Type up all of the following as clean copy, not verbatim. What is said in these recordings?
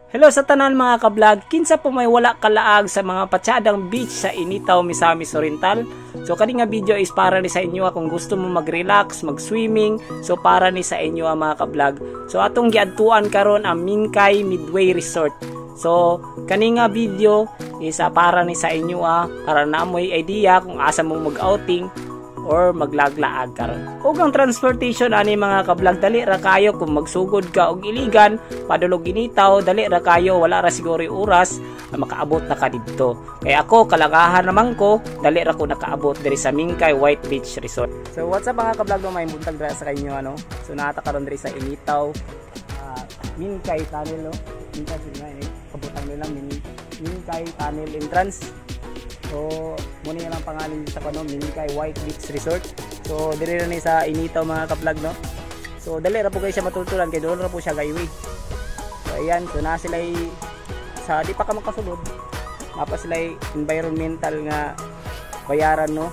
Hello sa tanan mga ka-vlog, kinsa po may wala kalaag sa mga patsadang beach sa Initaw, Misamis Oriental. So kani nga video is para ni sa inyo kung gusto mo mag-relax, mag-swimming, so para ni sa inyo mga ka-vlog. So atong giadtuan karon ang Minkay Midway Resort. So kani nga video is para ni sa inyo para na mo'y idea kung asa mo mag-outing or maglaglaag karon. Ug ang transportation ani mga ka-vlog, dali ra kayo kung magsugod ka og Iligan padulog Initaw, dali ra kayo, wala ra siguro oras makaabot na ka didto. Kay ako kalagahan naman ko, dali ra ko nakaabot diri sa Minkay White Beach Resort. So what's up mga ka-vlog, no, may buntag dira sa kanyo So naata karon diri sa Initaw, Minkay Tunnel, no. Minkay kabutang nila Minkay Tunnel entrance. So, muna yan ang pangalan sa Minkay White Beach Resort. So, dili na ni sa Initaw mga ka-vlog, no. So, dali ra po kayo siya matultulan kay doon ra po siya gaiwi. So, ayan, so na sila sa di pa ka makasulod. Mapa sila environmental nga bayaran, no.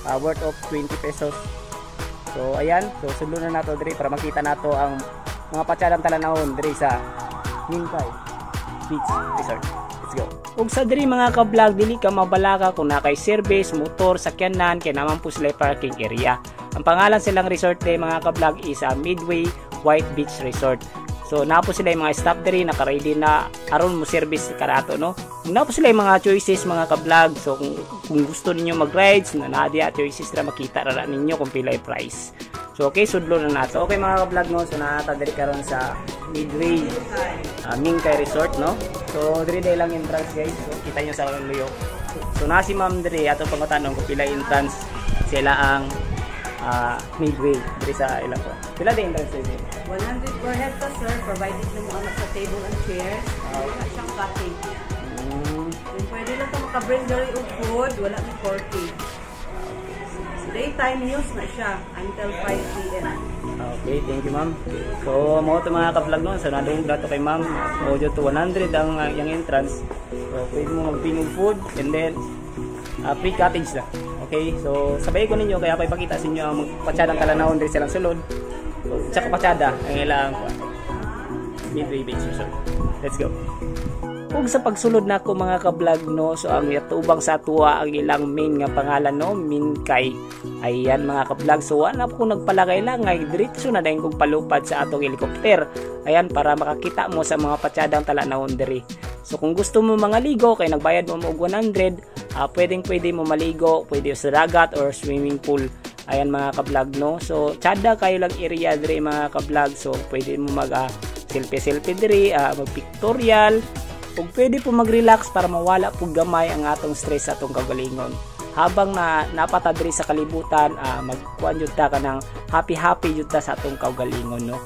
Worth of 20 pesos. So, ayan, so sulod na nato diri para makita nato ang mga patsadang talanahon diri sa Minkay Beach Resort. Let's go. Ug sa diri mga ka-vlog, dili ka mabalaka kung nakay service, motor, sakyanan, kay naman po sila parking area. Ang pangalan silang resort day mga ka-vlog is Midway White Beach Resort. So napo sila yung mga staff diri naka-ready na aron mo service karato, no. Napo sila yung mga choices mga ka-vlog. So kung gusto niyo mag-rides, na diya choices ra makita ra ninyo kung pila yung price. So okay, sudlo na nato. Okay mga ka-vlog, no, so naata diri karon sa Midway Minkay Resort, no. So diri day lang entrance guys. So kita nyo sa luyo. So na si ma'am diri ato pangutanong kung pila entrance sila ang Midway diri sa ilang ko. Pila day entrance diri? 100 per head ka sir, provided na mo anak sa table and chairs. At siyang cottage. Kung pwede lang ka makabring diri og food, wala na 40. Daytime news na siya until 5 p.m. Okay, thank you ma'am. So mo to mga ka-vlog, no, so nadung dato kay ma'am, audio to 100 ang yung entrance. So pwede mo mag-bring food and then free cottage na. Okay, so sabay ko ninyo kaya pa ipakita sa inyo ang patsadang talanahon diri silang sulod. So tsaka patsada ang ilang Midway Beach Resort. Let's go. Ug sa pagsulod nako mga ka-vlog, no, so ang yatubang sa tuwa ang ilang main nga pangalan, no, Minkay. Ayan mga ka-vlog, so wala po nagpalagay lang ngay diretso na dayon kog palupad sa atong helicopter. Ayan para makakita mo sa mga patsadang talanahon diri. So kung gusto mo mga ligo kay nagbayad mo og 100, pwede mo maligo, pwede sa dagat or swimming pool. Ayan mga ka-vlog, no. So tsada kayo lang area diri mga ka-vlog. So pwede mo mag selfie diri, mag pictorial. Ug pwede po mag-relax para mawala po gamay ang atong stress sa atong kagalingon. Habang napata diri sa kalibutan, magkuan jud ta ka ng happy jud ta sa atong kagalingon, no.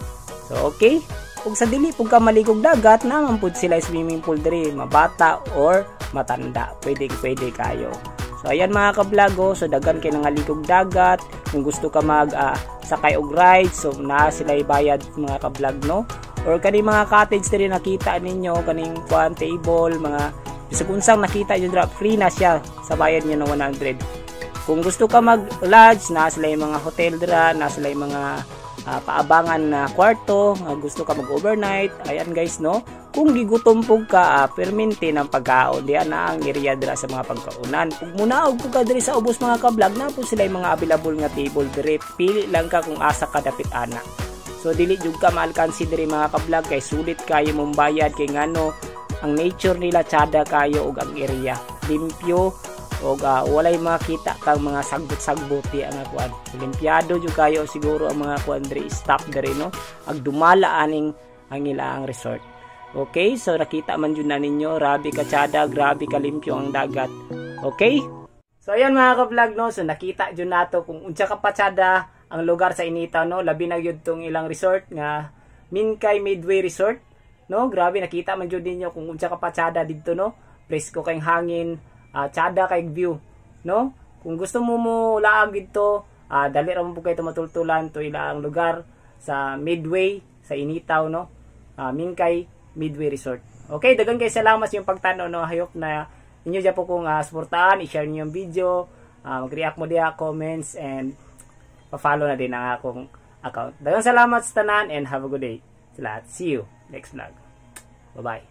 So okay. Ug sa dili pug ka maligog dagat, naman pud sila swimming pool diri, mabata or matanda. Pwede kayo. So ayan mga ka-vlog, so daghan kay nangaligog dagat. Kung gusto ka mag sakay og ride, so na sila ibayad mga ka-vlog, no. Or kani mga cottage diri nakita ninyo, kaning fun table, mga bisag unsang nakita nyo dra, free na siya sa bayad niyo ng 100. Kung gusto ka mag-lodge, na sila yung mga hotel dira, na sila yung mga paabangan na kwarto, gusto ka mag-overnight, ayan guys, no. Kung gigutumpog ka, permente ng pagkaon, diyan na ang area dira sa mga pagkaunan. Kung munaog po ka diri sa ubos mga ka-vlog, na po sila yung mga available nga table diri, pili lang ka kung asa ka dapit ana. So dili jud ka maalkansi diri mga ka-vlog kay sulit kayo mong bayad kay ngano ang nature nila tsada kayo og ang area limpyo og walay makita kang mga sagbot-sagboti ang kuan. Limpyado jud kayo siguro ang mga kuan diri staff diri, no. Ag dumala aning ang ilaang resort. Okay, so nakita man jud na ninyo, grabe ka tsada, grabe ka limpyo ang dagat. Okay? So ayan mga ka-vlog, no, so nakita jud nato kung unsa ka patsada ang lugar sa Initaw, no. Labi na yun tong ilang resort nga Minkay Midway Resort, no. Grabe nakita man jud ninyo kung unsa ka patsada didto, no. Presko kay hangin, tsada kay view, no. Kung gusto mo laag dito, dali ra mo po kayo matultulan to ilang lugar sa Midway sa Initaw, no. Minkay Midway Resort. Okay, daghang kay salamat sa inyong pagtanaw, no. Hayop na inyo dyan po kung suportahan, i-share niyo yung video, mag-react mo diya, comments, and pa-follow na din ang akong account. Daghang salamat sa tanan and have a good day sa lahat. See you next vlog. Bye-bye.